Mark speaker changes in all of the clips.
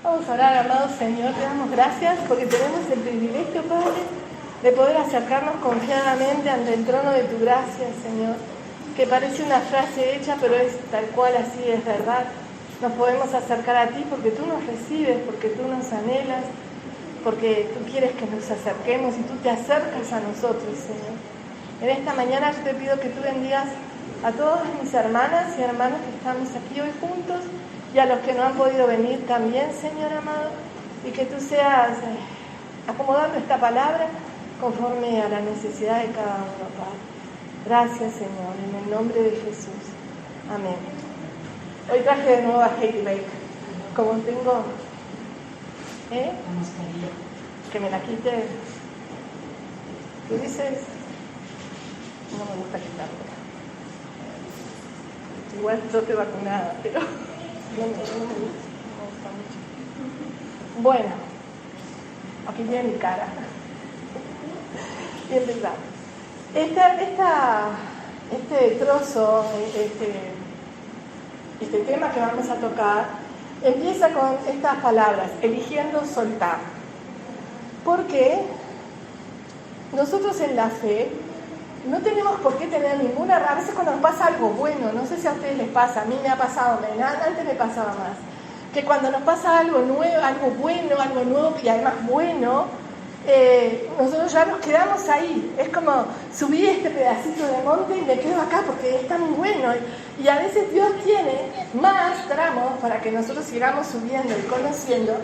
Speaker 1: Vamos a orar, amado Señor, te damos gracias porque tenemos el privilegio, Padre, de poder acercarnos confiadamente ante el trono de tu gracia, Señor, que parece una frase hecha, pero es tal cual, así es verdad. Nos podemos acercar a ti porque tú nos recibes, porque tú nos anhelas, porque tú quieres que nos acerquemos y tú te acercas a nosotros, Señor. En esta mañana yo te pido que tú bendigas a todas mis hermanas y hermanos que estamos aquí hoy juntos y a los que no han podido venir también, Señor amado, y que tú seas acomodando esta palabra conforme a la necesidad de cada uno, Padre. Gracias, Señor, en el nombre de Jesús. Amén. Hoy traje de nuevo a Heidi Lake. Como tengo... que me la quite. ¿Qué dices? No me gusta quitarla. Igual yo estoy vacunada, pero no me gusta mucho. Bueno, aquí viene mi cara. Y empezamos. Este trozo, este tema que vamos a tocar, empieza con estas palabras, eligiendo soltar. Porque nosotros en la fe no tenemos por qué tener ninguna... A veces cuando nos pasa algo bueno, no sé si a ustedes les pasa, a mí me ha pasado, antes me pasaba más, que cuando nos pasa algo nuevo, algo bueno, algo nuevo y además bueno, nosotros ya nos quedamos ahí. Es como subí este pedacito de monte y me quedo acá porque está muy bueno. Y a veces Dios tiene más tramos para que nosotros sigamos subiendo y conociendo.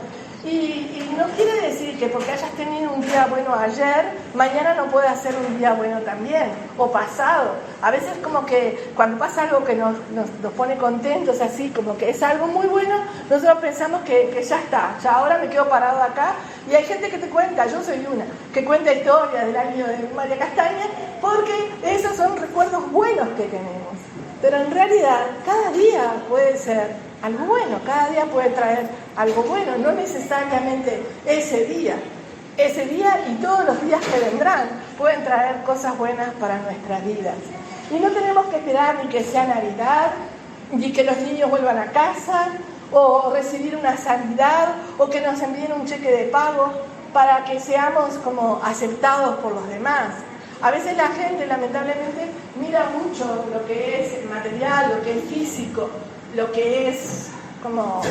Speaker 1: Y no quiere decir que porque hayas tenido un día bueno ayer, mañana no puede ser un día bueno también, o pasado. A veces como que cuando pasa algo que nos pone contentos, así como que es algo muy bueno, nosotros pensamos que ya está, ya ahora me quedo parado acá. Y hay gente que te cuenta, yo soy una, que cuenta historias del año de María Castaña, porque esos son recuerdos buenos que tenemos. Pero en realidad, cada día puede ser algo bueno, cada día puede traer algo bueno, no necesariamente ese día y todos los días que vendrán pueden traer cosas buenas para nuestras vidas. Y no tenemos que esperar ni que sea Navidad, ni que los niños vuelvan a casa, o recibir una sanidad, o que nos envíen un cheque de pago para que seamos como aceptados por los demás. A veces la gente, lamentablemente, mira mucho lo que es material, lo que es físico, lo que es como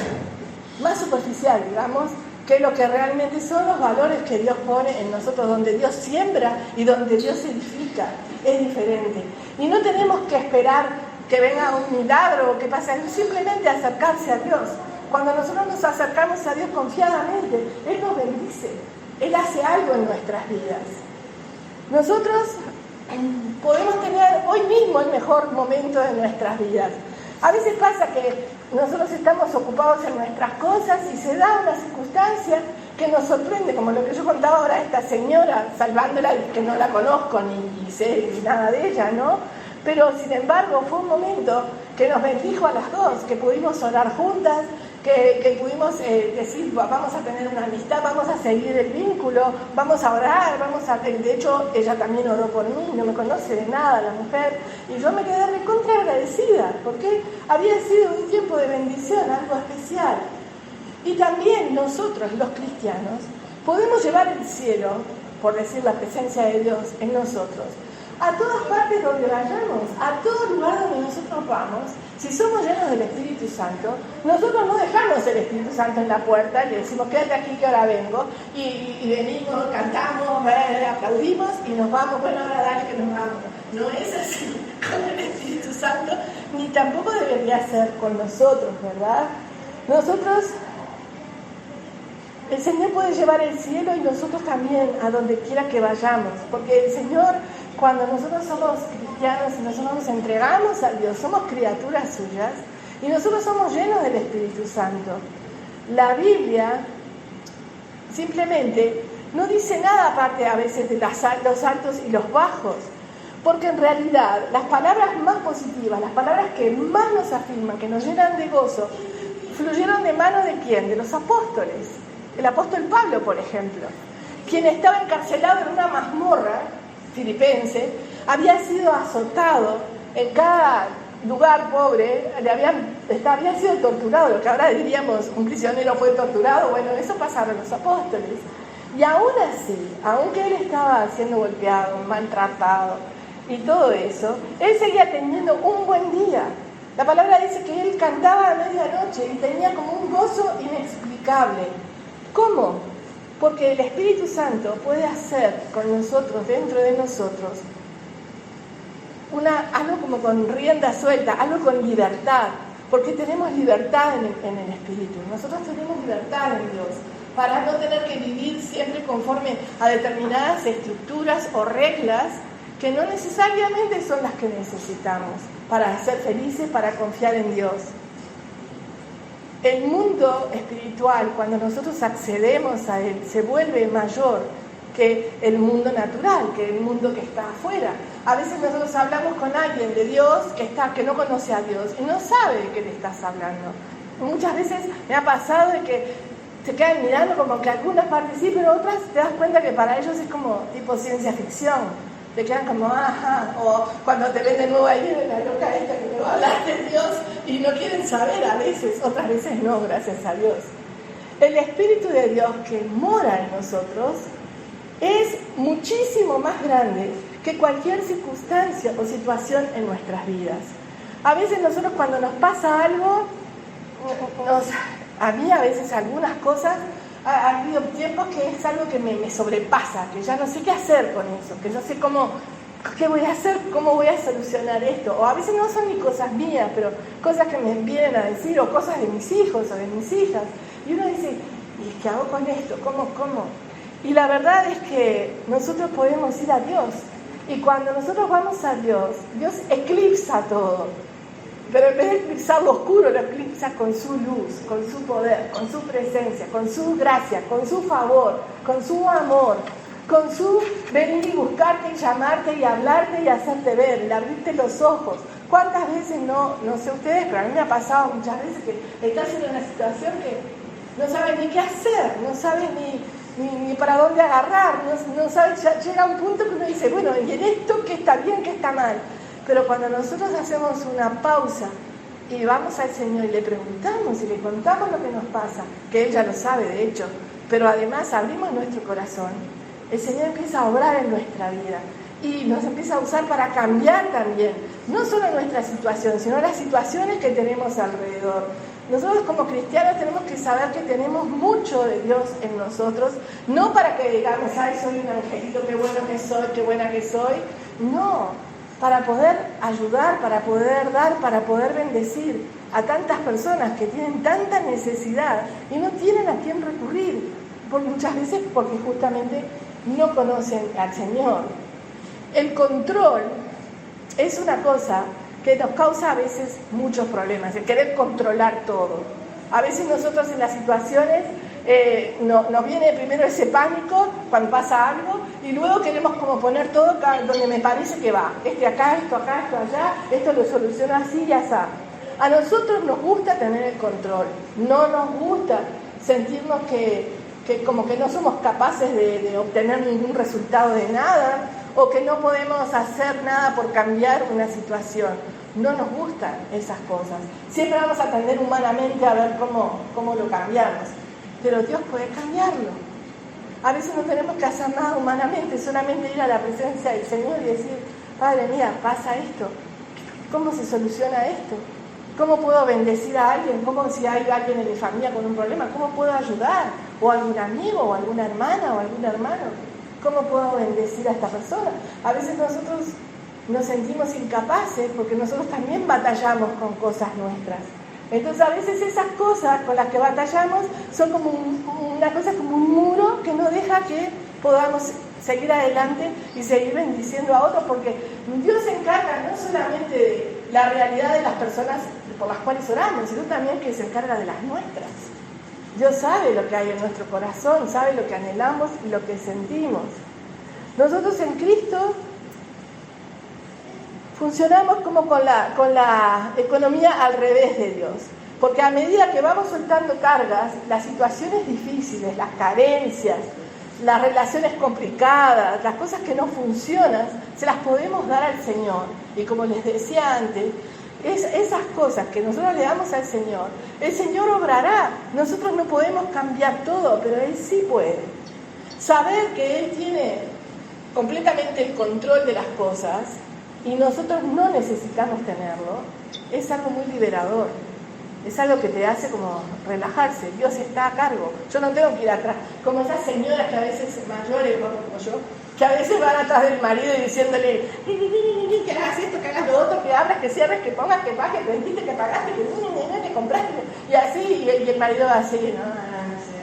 Speaker 1: más superficial, digamos, que lo que realmente son los valores que Dios pone en nosotros, donde Dios siembra y donde Dios edifica, es diferente. Y no tenemos que esperar que venga un milagro o que pase algo, simplemente acercarse a Dios. Cuando nosotros nos acercamos a Dios confiadamente, Él nos bendice, Él hace algo en nuestras vidas. Nosotros podemos tener hoy mismo el mejor momento de nuestras vidas. A veces pasa que nosotros estamos ocupados en nuestras cosas y se da una circunstancia que nos sorprende, como lo que yo contaba ahora a esta señora, salvándola, que no la conozco ni sé ni nada de ella, ¿no? Pero sin embargo fue un momento que nos bendijo a las dos, que pudimos orar juntas, que pudimos decir, vamos a tener una amistad, vamos a seguir el vínculo, vamos a orar, de hecho ella también oró por mí, no me conoce de nada la mujer, y yo me quedé recontra agradecida, porque había sido un tiempo de bendición, algo especial. Y también nosotros, los cristianos, podemos llevar el cielo, por decir la presencia de Dios en nosotros, a todas partes donde vayamos, a todo lugar donde nosotros vamos. Si somos llenos del Espíritu Santo, nosotros no dejamos el Espíritu Santo en la puerta y le decimos, quédate aquí que ahora vengo, y venimos, cantamos, aplaudimos y nos vamos, bueno, ahora dale que nos vamos. No es así con el Espíritu Santo, ni tampoco debería ser con nosotros, ¿verdad? Nosotros, el Señor puede llevar el cielo y nosotros también a donde quiera que vayamos, porque el Señor, cuando nosotros somos cristianos y nosotros nos entregamos a Dios, somos criaturas suyas y nosotros somos llenos del Espíritu Santo. La Biblia simplemente no dice nada aparte a veces de los altos y los bajos, porque en realidad las palabras más positivas, las palabras que más nos afirman, que nos llenan de gozo, fluyeron de mano de ¿quién? De los apóstoles. El apóstol Pablo, por ejemplo, quien estaba encarcelado en una mazmorra filipense, había sido azotado en cada lugar pobre, había sido torturado, lo que ahora diríamos un prisionero fue torturado. Bueno, eso pasaba en los apóstoles. Y aún así, aunque él estaba siendo golpeado, maltratado y todo eso, él seguía teniendo un buen día. La palabra dice que él cantaba a medianoche y tenía como un gozo inexplicable. ¿Cómo? Porque el Espíritu Santo puede hacer con nosotros, dentro de nosotros, algo como con rienda suelta, algo con libertad, porque tenemos libertad en el Espíritu. Nosotros tenemos libertad en Dios, para no tener que vivir siempre conforme a determinadas estructuras o reglas que no necesariamente son las que necesitamos para ser felices, para confiar en Dios. El mundo espiritual, cuando nosotros accedemos a él, se vuelve mayor que el mundo natural, que el mundo que está afuera. A veces nosotros hablamos con alguien de Dios que no conoce a Dios y no sabe de qué le estás hablando. Muchas veces me ha pasado de que te quedan mirando como que algunas partes sí, pero otras te das cuenta que para ellos es como tipo ciencia ficción. Te quedan como, ajá, o cuando te ven de nuevo ahí, la loca esta que me va a hablar de Dios y no quieren saber a veces, otras veces no, gracias a Dios. El Espíritu de Dios que mora en nosotros es muchísimo más grande que cualquier circunstancia o situación en nuestras vidas. A veces nosotros cuando nos pasa algo, a mí a veces algunas cosas, ha habido tiempos que es algo que me sobrepasa, que ya no sé qué hacer con eso, que no sé qué voy a hacer, cómo voy a solucionar esto. O a veces no son ni cosas mías, pero cosas que me vienen a decir, o cosas de mis hijos o de mis hijas. Y uno dice, ¿y qué hago con esto? ¿Cómo? Y la verdad es que nosotros podemos ir a Dios. Y cuando nosotros vamos a Dios, Dios eclipsa todo. Pero en vez de eclipsar lo oscuro, lo eclipsa con su luz, con su poder, con su presencia, con su gracia, con su favor, con su amor, con su venir y buscarte y llamarte y hablarte y hacerte ver, y abrirte los ojos. ¿Cuántas veces no sé ustedes, pero a mí me ha pasado muchas veces que estás en una situación que no sabes ni qué hacer, no sabes ni para dónde agarrar, no sabes, ya llega un punto que uno dice, bueno, ¿y en esto qué está bien, qué está mal? Pero cuando nosotros hacemos una pausa y vamos al Señor y le preguntamos y le contamos lo que nos pasa, que Él ya lo sabe de hecho, pero además abrimos nuestro corazón, el Señor empieza a obrar en nuestra vida y nos empieza a usar para cambiar también, no solo nuestra situación, sino las situaciones que tenemos alrededor. Nosotros como cristianos tenemos que saber que tenemos mucho de Dios en nosotros, no para que digamos, ay, soy un angelito, qué bueno que soy, qué buena que soy, no. Para poder ayudar, para poder dar, para poder bendecir a tantas personas que tienen tanta necesidad y no tienen a quién recurrir, muchas veces porque justamente no conocen al Señor. El control es una cosa que nos causa a veces muchos problemas, el querer controlar todo. A veces nosotros en las situaciones nos viene primero ese pánico cuando pasa algo y luego queremos como poner todo donde me parece que va. Acá, esto allá, esto lo soluciono así y así. A nosotros nos gusta tener el control, no nos gusta sentirnos que como que no somos capaces de obtener ningún resultado de nada o que no podemos hacer nada por cambiar una situación. No nos gustan esas cosas. Siempre vamos a tender humanamente a ver cómo lo cambiamos. Pero Dios puede cambiarlo. A veces no tenemos que hacer nada humanamente, solamente ir a la presencia del Señor y decir, Padre, mira, pasa esto. ¿Cómo se soluciona esto? ¿Cómo puedo bendecir a alguien? ¿Cómo si hay alguien en mi familia con un problema? ¿Cómo puedo ayudar? ¿O algún amigo, o alguna hermana, o algún hermano? ¿Cómo puedo bendecir a esta persona? A veces nosotros nos sentimos incapaces porque nosotros también batallamos con cosas nuestras. Entonces a veces esas cosas con las que batallamos son como una cosa, como un muro que no deja que podamos seguir adelante y seguir bendiciendo a otros, porque Dios se encarga no solamente de la realidad de las personas por las cuales oramos, sino también que se encarga de las nuestras. Dios sabe lo que hay en nuestro corazón, sabe lo que anhelamos y lo que sentimos. Nosotros en Cristo funcionamos como con la economía al revés de Dios, porque a medida que vamos soltando cargas, las situaciones difíciles, las carencias, las relaciones complicadas, las cosas que no funcionan, se las podemos dar al Señor. Y como les decía antes, esas cosas que nosotros le damos al Señor, el Señor obrará. Nosotros no podemos cambiar todo, pero Él sí puede. Saber que Él tiene completamente el control de las cosas y nosotros no necesitamos tenerlo, es algo muy liberador. Es algo que te hace como relajarse. Dios está a cargo. Yo no tengo que ir atrás. Como esas señoras que a veces, mayores como yo, que a veces van atrás del marido y diciéndole que hagas esto, que hagas lo otro, que abras, que cierres, que pongas, que pagues, que vendiste, que pagaste, que compraste. Y así, y el marido va así, no sé.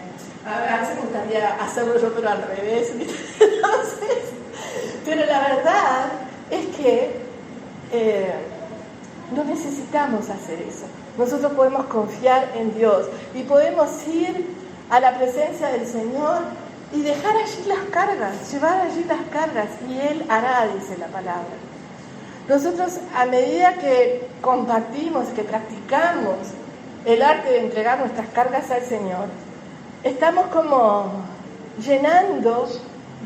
Speaker 1: A veces me gustaría hacerlo yo, pero al revés. Entonces, pero la verdad es que no necesitamos hacer eso. Nosotros podemos confiar en Dios y podemos ir a la presencia del Señor y dejar allí las cargas, llevar allí las cargas, y Él hará, dice la palabra. Nosotros, a medida que compartimos, que practicamos el arte de entregar nuestras cargas al Señor, estamos como llenando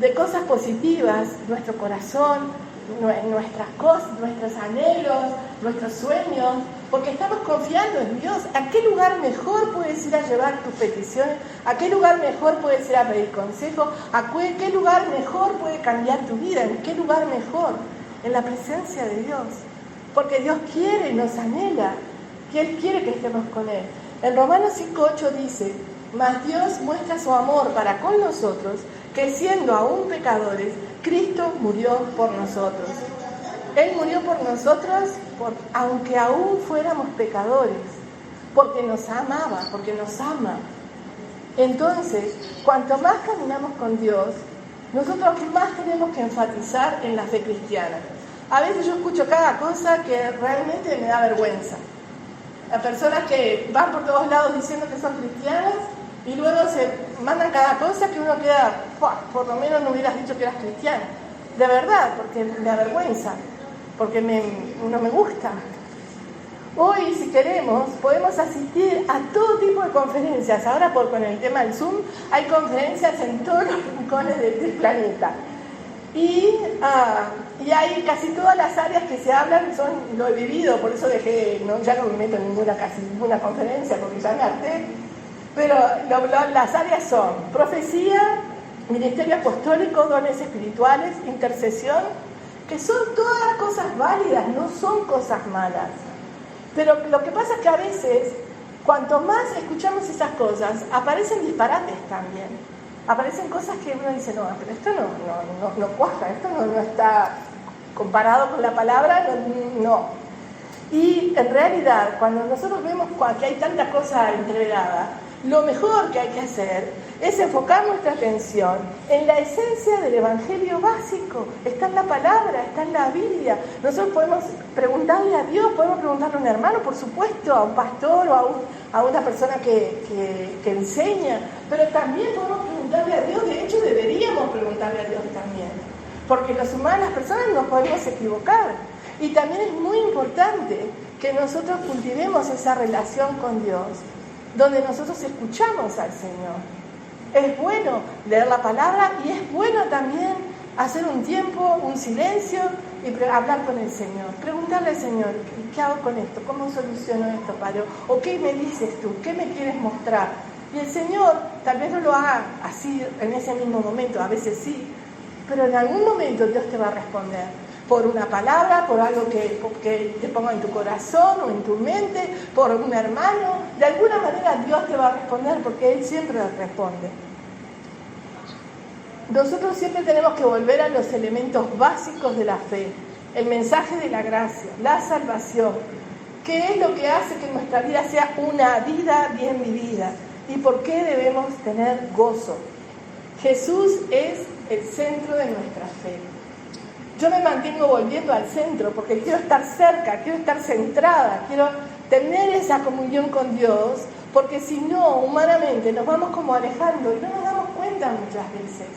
Speaker 1: de cosas positivas nuestro corazón, nuestras cosas, nuestros anhelos, nuestros sueños, porque estamos confiando en Dios. ¿A qué lugar mejor puedes ir a llevar tus peticiones? ¿A qué lugar mejor puedes ir a pedir consejo? ¿A qué lugar mejor puede cambiar tu vida? ¿En qué lugar mejor? En la presencia de Dios. Porque Dios quiere y nos anhela, que Él quiere que estemos con Él. En Romanos 5:8 dice: mas Dios muestra su amor para con nosotros, que siendo aún pecadores, Cristo murió por nosotros. Él murió por nosotros, aunque aún fuéramos pecadores, porque nos amaba, porque nos ama. Entonces, cuanto más caminamos con Dios, nosotros más tenemos que enfatizar en la fe cristiana. A veces yo escucho cada cosa que realmente me da vergüenza. Las personas que van por todos lados diciendo que son cristianas y luego se mandan cada cosa que uno queda, por lo menos no hubieras dicho que eras cristiano. De verdad, porque me da vergüenza, porque no me gusta. Hoy, si queremos, podemos asistir a todo tipo de conferencias. Ahora, con el tema del Zoom, hay conferencias en todos los rincones del planeta. Y hay casi todas las áreas que se hablan, lo he vivido, por eso ya no me meto en casi ninguna conferencia, porque ya me harté. Pero las áreas son profecía, ministerio apostólico, dones espirituales, intercesión, que son todas cosas válidas, no son cosas malas. Pero lo que pasa es que a veces, cuanto más escuchamos esas cosas, aparecen disparates también. Aparecen cosas que uno dice, no, pero esto no cuaja, esto no está comparado con la palabra, no. Y en realidad, cuando nosotros vemos que hay tanta cosa entreverada, lo mejor que hay que hacer es enfocar nuestra atención en la esencia del evangelio básico. Está en la palabra, está en la Biblia. Nosotros podemos preguntarle a Dios, podemos preguntarle a un hermano, por supuesto, a un pastor o a una persona que enseña, pero también podemos preguntarle a Dios. De hecho, deberíamos preguntarle a Dios también, porque los humanos, las personas, nos podemos equivocar. Y también es muy importante que nosotros cultivemos esa relación con Dios, donde nosotros escuchamos al Señor. Es bueno leer la palabra y es bueno también hacer un tiempo, un silencio y hablar con el Señor. Preguntarle al Señor, ¿qué hago con esto? ¿Cómo soluciono esto, Padre? ¿O qué me dices tú? ¿Qué me quieres mostrar? Y el Señor tal vez no lo haga así en ese mismo momento, a veces sí, pero en algún momento Dios te va a responder. Por una palabra, por algo que te ponga en tu corazón o en tu mente, por un hermano. De alguna manera Dios te va a responder, porque Él siempre responde. Nosotros siempre tenemos que volver a los elementos básicos de la fe. El mensaje de la gracia, la salvación. ¿Qué es lo que hace que nuestra vida sea una vida bien vivida? ¿Y por qué debemos tener gozo? Jesús es el centro de nuestra fe. Yo me mantengo volviendo al centro porque quiero estar cerca, quiero estar centrada, quiero tener esa comunión con Dios, porque si no, humanamente nos vamos como alejando y no nos damos cuenta muchas veces.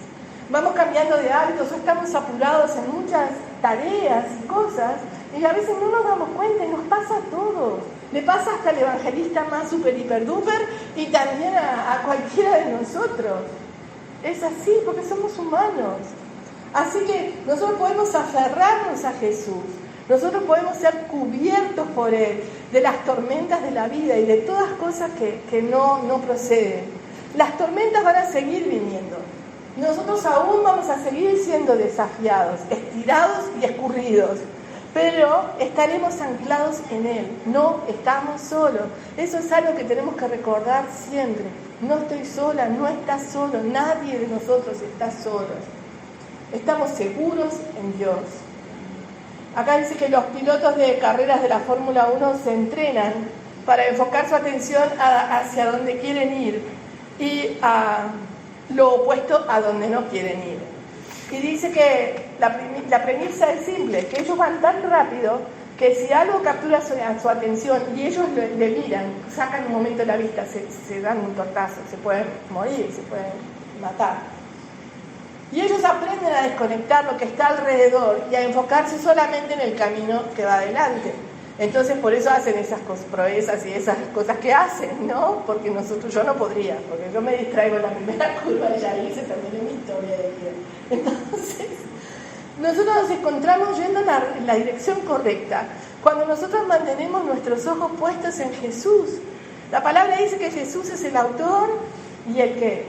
Speaker 1: Vamos cambiando de hábitos o estamos apurados en muchas tareas y cosas y a veces no nos damos cuenta y nos pasa a todos. Le pasa hasta al evangelista más super, hiper, duper y también a cualquiera de nosotros. Es así porque somos humanos. Así que nosotros podemos aferrarnos a Jesús, Nosotros podemos ser cubiertos por Él de las tormentas de la vida y de todas cosas que no proceden. Las tormentas van a seguir viniendo. Nosotros aún vamos a seguir siendo desafiados, estirados y escurridos, pero estaremos anclados en Él. No estamos solos. Eso es algo que tenemos que recordar siempre. No estoy sola, no estás solo, nadie de nosotros está solo. Estamos seguros en Dios. Acá dice que los pilotos de carreras de la Fórmula 1 se entrenan para enfocar su atención hacia donde quieren ir y a lo opuesto a donde no quieren ir. Y dice que la premisa es simple, que ellos van tan rápido que si algo captura su atención y ellos le miran, sacan un momento la vista, se dan un tortazo, se pueden morir, se pueden matar. Y ellos aprenden a desconectar lo que está alrededor y a enfocarse solamente en el camino que va adelante. Entonces por eso hacen esas proezas y esas cosas que hacen, ¿no? Porque yo no podría, porque yo me distraigo en la primera curva y ya ahí se terminó mi historia de vida. Entonces, nosotros nos encontramos yendo en la dirección correcta cuando nosotros mantenemos nuestros ojos puestos en Jesús. La palabra dice que Jesús es el autor y el ¿qué?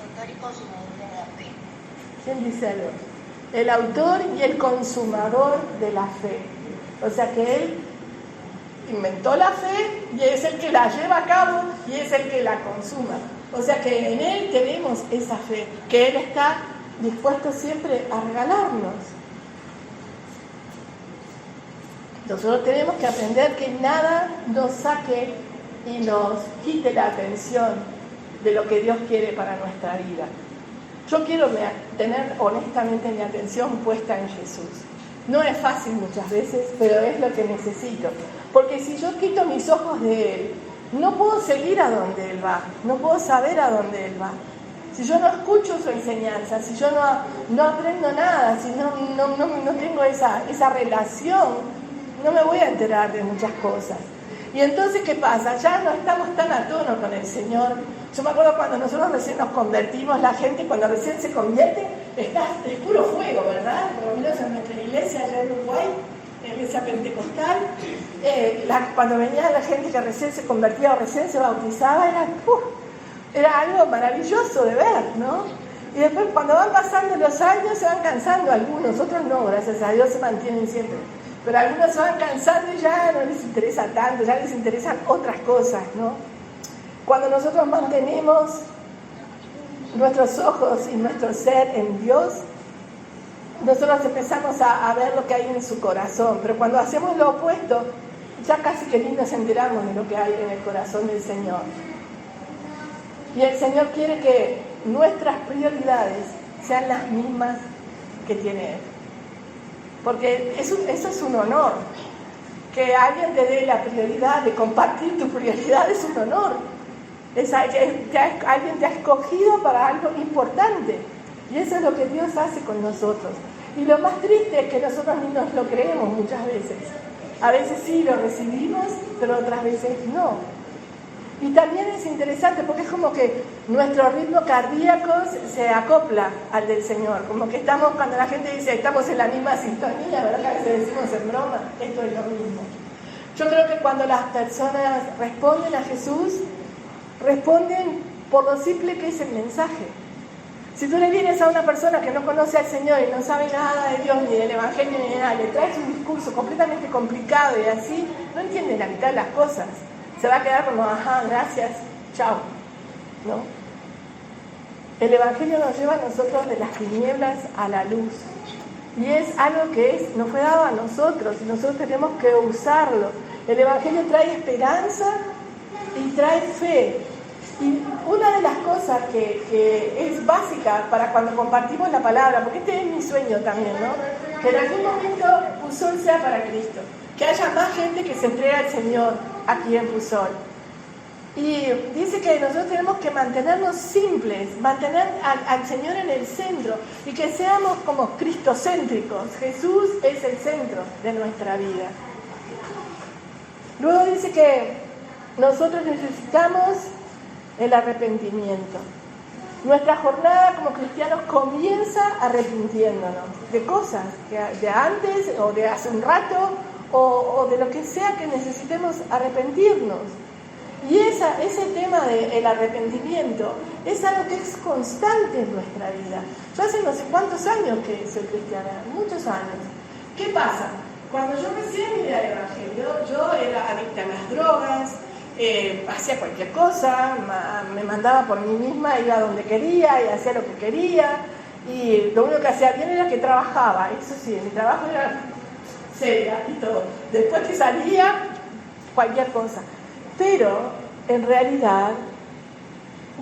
Speaker 2: Autor y consumador de la fe.
Speaker 1: ¿Quién dice algo? El autor y el consumador de la fe. O sea que Él inventó la fe y es el que la lleva a cabo y es el que la consuma. O sea que en Él tenemos esa fe, que Él está dispuesto siempre a regalarnos. Nosotros tenemos que aprender que nada nos saque y nos quite la atención de lo que Dios quiere para nuestra vida. Yo quiero tener honestamente mi atención puesta en Jesús. No es fácil muchas veces, pero es lo que necesito. Porque si yo quito mis ojos de Él, no puedo seguir a donde Él va, no puedo saber a dónde Él va. Si yo no escucho su enseñanza, si yo no aprendo nada, si no tengo esa relación, no me voy a enterar de muchas cosas. Y entonces, ¿qué pasa? Ya no estamos tan a tono con el Señor. Yo me acuerdo cuando nosotros recién nos convertimos, la gente cuando recién se convierte, es puro fuego, ¿verdad? Por lo menos en nuestra iglesia allá en Uruguay, en la iglesia pentecostal, cuando venía la gente que recién se convertía o recién se bautizaba, era algo maravilloso de ver, ¿no? Y después cuando van pasando los años se van cansando algunos, otros no, gracias a Dios se mantienen siempre. Pero algunos se van cansando y ya no les interesa tanto, ya les interesan otras cosas, ¿no? Cuando nosotros mantenemos nuestros ojos y nuestro ser en Dios, nosotros empezamos a ver lo que hay en su corazón. Pero cuando hacemos lo opuesto, ya casi que ni nos enteramos de lo que hay en el corazón del Señor. Y el Señor quiere que nuestras prioridades sean las mismas que tiene Él. Porque eso es un honor. Que alguien te dé la prioridad de compartir tu prioridad es un honor. Alguien te ha escogido para algo importante. Y eso es lo que Dios hace con nosotros. Y lo más triste es que nosotros ni nos lo creemos muchas veces. A veces sí lo recibimos, pero otras veces no. Y también es interesante porque es como que nuestro ritmo cardíaco se acopla al del Señor. Como que estamos, cuando la gente dice estamos en la misma sintonía, ¿verdad? Que a veces decimos en broma, esto es lo mismo. Yo creo que cuando las personas responden a Jesús, responden por lo simple que es el mensaje. Si tú le vienes a una persona que no conoce al Señor y no sabe nada de Dios, ni del Evangelio, ni de nada, le traes un discurso completamente complicado y así, no entiende la mitad de las cosas. Se va a quedar como, ajá, gracias, chao, ¿no? El Evangelio nos lleva a nosotros de las tinieblas a la luz. Y es algo que nos fue dado a nosotros y nosotros tenemos que usarlo. El Evangelio trae esperanza y trae fe. Y una de las cosas que es básica para cuando compartimos la palabra, porque este es mi sueño también, ¿no? Que en algún momento Pusol sea para Cristo. Que haya más gente que se entregue al Señor aquí en Pusol. Y dice que nosotros tenemos que mantenernos simples, mantener al Señor en el centro y que seamos como cristocéntricos. Jesús es el centro de nuestra vida. Luego dice que nosotros necesitamos el arrepentimiento. Nuestra jornada como cristianos comienza arrepintiéndonos de cosas de antes o de hace un rato o de lo que sea que necesitemos arrepentirnos. Y ese tema del arrepentimiento es algo que es constante en nuestra vida. Yo hace no sé cuántos años que soy cristiana, muchos años. ¿Qué pasa? Cuando yo recién vine al Evangelio, yo era adicta a las drogas, hacía cualquier cosa, me mandaba por mí misma, iba donde quería y hacía lo que quería. Y lo único que hacía bien era que trabajaba, eso sí, mi trabajo era seria y todo. Después que salía, cualquier cosa. Pero, en realidad,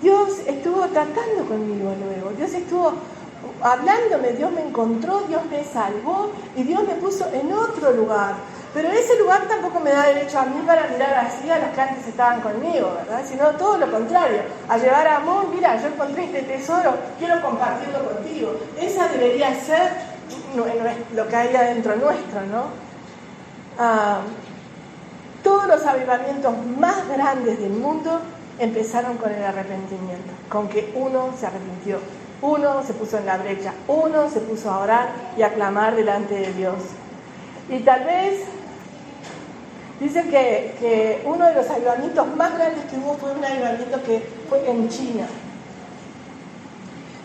Speaker 1: Dios estuvo tratando conmigo luego. Dios estuvo hablándome, Dios me encontró, Dios me salvó y Dios me puso en otro lugar. Pero ese lugar tampoco me da derecho a mí para mirar así a los que antes estaban conmigo, ¿verdad? Sino todo lo contrario, a llevar amor. Mira, yo encontré este tesoro, quiero compartirlo contigo. Esa debería ser lo que hay adentro nuestro, ¿no? Todos los avivamientos más grandes del mundo empezaron con el arrepentimiento, con que uno se arrepintió, uno se puso en la brecha, uno se puso a orar y a clamar delante de Dios. Y tal vez dicen que uno de los avivamientos más grandes que hubo fue un avivamiento que fue en China.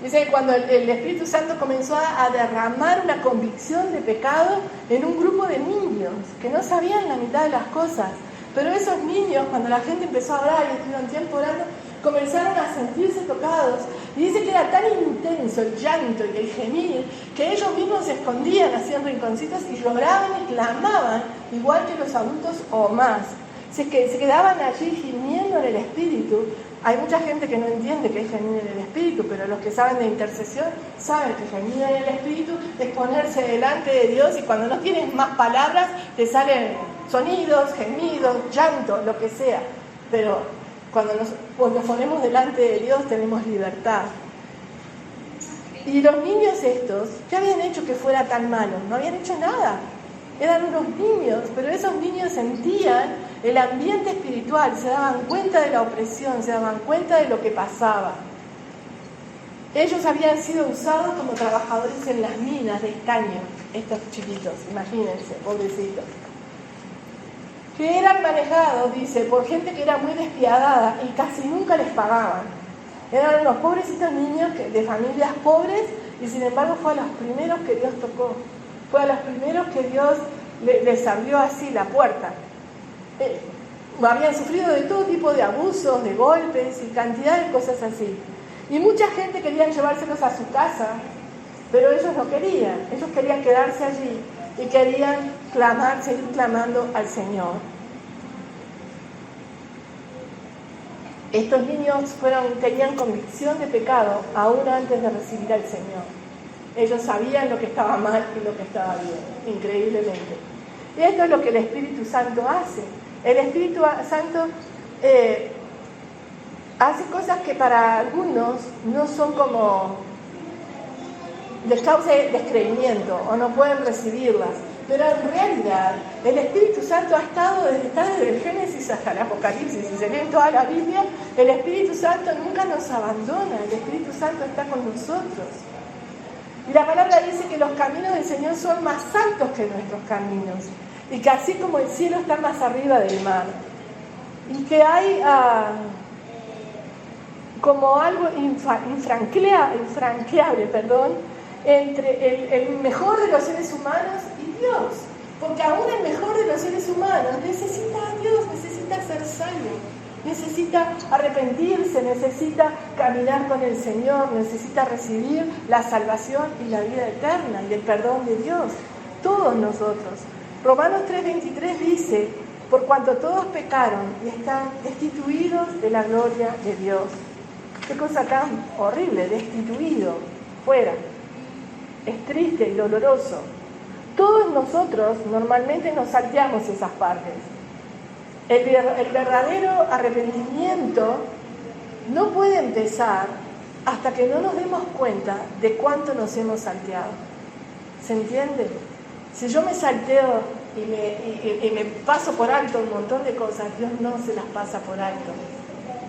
Speaker 1: Dice que cuando el Espíritu Santo comenzó a derramar una convicción de pecado en un grupo de niños que no sabían la mitad de las cosas. Pero esos niños, cuando la gente empezó a orar y estuvieron tiempo orando, comenzaron a sentirse tocados. Y dice que era tan intenso el llanto y el gemir que ellos mismos se escondían, hacían rinconcitos y lloraban y clamaban, igual que los adultos o más. Se quedaban allí gimiendo en el Espíritu. Hay mucha gente que no entiende qué es gemir en el Espíritu, pero los que saben de intercesión saben que gemir en el Espíritu es ponerse delante de Dios y cuando no tienes más palabras te salen sonidos, gemidos, llanto, lo que sea. Pero cuando nos ponemos delante de Dios tenemos libertad. Y los niños estos, ¿qué habían hecho que fuera tan malo? No habían hecho nada. Eran unos niños, pero esos niños sentían el ambiente espiritual, se daban cuenta de la opresión, se daban cuenta de lo que pasaba. Ellos habían sido usados como trabajadores en las minas de estaño, estos chiquitos, imagínense, pobrecitos. Que eran manejados, dice, por gente que era muy despiadada y casi nunca les pagaban. Eran unos pobrecitos niños de familias pobres y sin embargo fue a los primeros que Dios tocó. Fue a los primeros que Dios les abrió así la puerta. Habían sufrido de todo tipo de abusos, de golpes y cantidad de cosas así. Y mucha gente quería llevárselos a su casa, pero ellos no querían. Ellos querían quedarse allí y querían seguir clamando al Señor. Estos niños tenían convicción de pecado aún antes de recibir al Señor. Ellos sabían lo que estaba mal y lo que estaba bien, increíblemente. Y esto es lo que el Espíritu Santo hace. El Espíritu Santo hace cosas que para algunos no son como, les causa descreimiento o no pueden recibirlas. Pero en realidad el Espíritu Santo está desde el Génesis hasta el Apocalipsis. Si se lee toda la Biblia, el Espíritu Santo nunca nos abandona. El Espíritu Santo está con nosotros. Y la palabra dice que los caminos del Señor son más altos que nuestros caminos. Y que así como el cielo está más arriba del mar. Y que hay como algo infranqueable, entre el mejor de los seres humanos y Dios. Porque aún el mejor de los seres humanos necesita a Dios, necesita ser salvo. Necesita arrepentirse, necesita caminar con el Señor, necesita recibir la salvación y la vida eterna y el perdón de Dios. Todos nosotros. Romanos 3:23 dice, por cuanto todos pecaron y están destituidos de la gloria de Dios. Qué cosa tan horrible, destituido, fuera. Es triste y doloroso. Todos nosotros normalmente nos salteamos esas partes. El verdadero arrepentimiento no puede empezar hasta que no nos demos cuenta de cuánto nos hemos salteado. ¿Se entiende? Si yo me salteo y me paso por alto un montón de cosas, Dios no se las pasa por alto.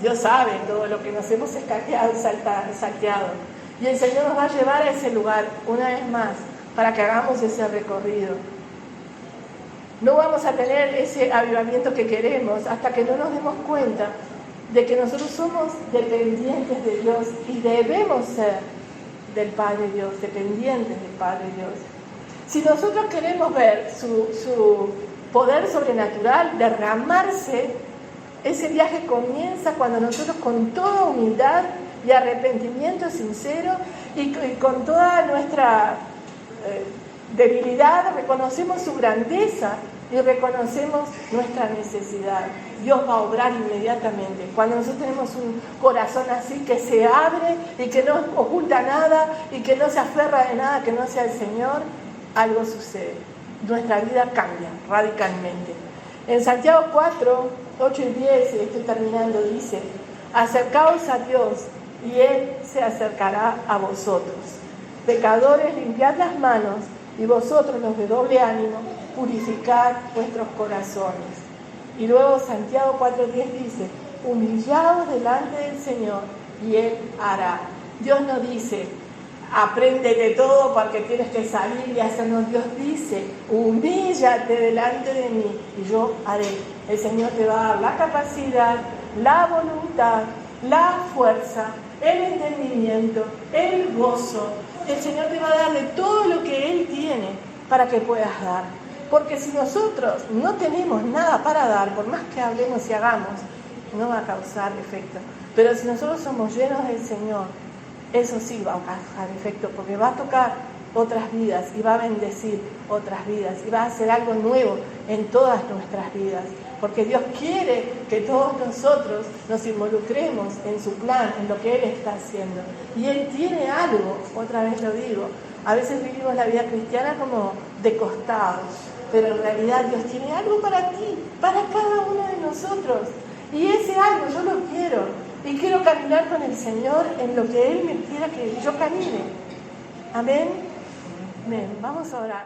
Speaker 1: Dios sabe todo lo que nos hemos escaqueado y salteado. Y el Señor nos va a llevar a ese lugar una vez más para que hagamos ese recorrido. No vamos a tener ese avivamiento que queremos hasta que no nos demos cuenta de que nosotros somos dependientes de Dios y debemos ser del Padre Dios, dependientes del Padre Dios. Si nosotros queremos ver su poder sobrenatural derramarse, ese viaje comienza cuando nosotros con toda humildad y arrepentimiento sincero y con toda nuestra debilidad reconocemos su grandeza y reconocemos nuestra necesidad. Dios va a obrar inmediatamente. Cuando nosotros tenemos un corazón así que se abre y que no oculta nada y que no se aferra de nada que no sea el Señor, algo sucede. Nuestra vida cambia radicalmente. En Santiago 4, 8 y 10, y estoy terminando, dice: acercaos a Dios y Él se acercará a vosotros. Pecadores, limpiad las manos, y vosotros, los de doble ánimo, purificad vuestros corazones. Y luego Santiago 4:10 dice: humillaos delante del Señor y Él hará. Dios no dice: aprende de todo porque tienes que salir y hacerlo. Dios dice: humíllate delante de mí y yo haré. El Señor te va a dar la capacidad, la voluntad, la fuerza, el entendimiento, el gozo. El Señor te va a dar de todo lo que Él tiene para que puedas dar. Porque si nosotros no tenemos nada para dar, por más que hablemos y hagamos, no va a causar efecto. Pero si nosotros somos llenos del Señor, eso sí va a causar efecto, porque va a tocar otras vidas y va a bendecir otras vidas y va a hacer algo nuevo en todas nuestras vidas. Porque Dios quiere que todos nosotros nos involucremos en su plan, en lo que Él está haciendo. Y Él tiene algo, otra vez lo digo, a veces vivimos la vida cristiana como de costados, pero en realidad Dios tiene algo para ti, para cada uno de nosotros. Y ese algo yo lo quiero. Y quiero caminar con el Señor en lo que Él me quiera que yo camine. Amén. Amén. Vamos a orar.